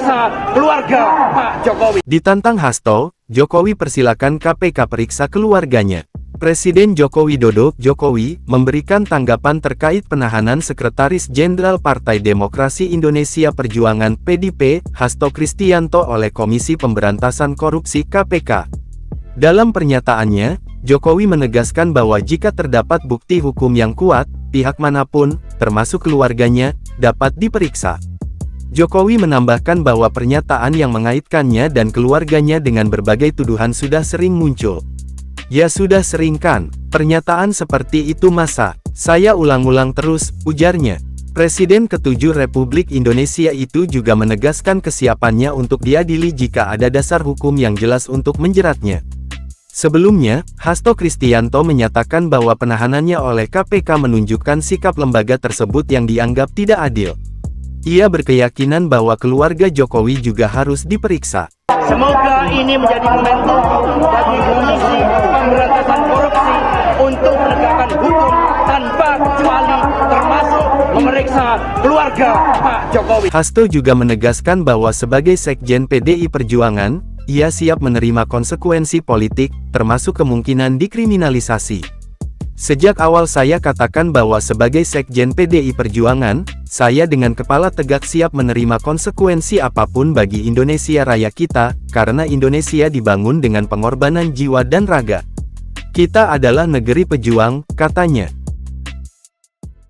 memeriksa keluarga Pak Jokowi. Ditantang Hasto, Jokowi persilakan KPK periksa keluarganya. Presiden Joko Widodo, Jokowi, memberikan tanggapan terkait penahanan Sekretaris Jenderal Partai Demokrasi Indonesia Perjuangan (PDIP), Hasto Kristianto oleh Komisi Pemberantasan Korupsi (KPK). Dalam pernyataannya, Jokowi menegaskan bahwa jika terdapat bukti hukum yang kuat, pihak manapun, termasuk keluarganya, dapat diperiksa. Jokowi menambahkan bahwa pernyataan yang mengaitkannya dan keluarganya dengan berbagai tuduhan sudah sering muncul. "Ya sudah sering kan, pernyataan seperti itu masa saya ulang-ulang terus," ujarnya. Presiden ke-7 Republik Indonesia itu juga menegaskan kesiapannya untuk diadili jika ada dasar hukum yang jelas untuk menjeratnya. Sebelumnya, Hasto Kristianto menyatakan bahwa penahanannya oleh KPK menunjukkan sikap lembaga tersebut yang dianggap tidak adil. Ia berkeyakinan bahwa keluarga Jokowi juga harus diperiksa. Semoga ini menjadi momentum bagi Komisi Pemberantasan Korupsi untuk menegakkan hukum tanpa kecuali, termasuk memeriksa keluarga Pak Jokowi. Hasto juga menegaskan bahwa sebagai Sekjen PDI Perjuangan, ia siap menerima konsekuensi politik, termasuk kemungkinan dikriminalisasi. "Sejak awal saya katakan bahwa sebagai Sekjen PDI Perjuangan, saya dengan kepala tegak siap menerima konsekuensi apapun bagi Indonesia Raya kita, karena Indonesia dibangun dengan pengorbanan jiwa dan raga. Kita adalah negeri pejuang," katanya.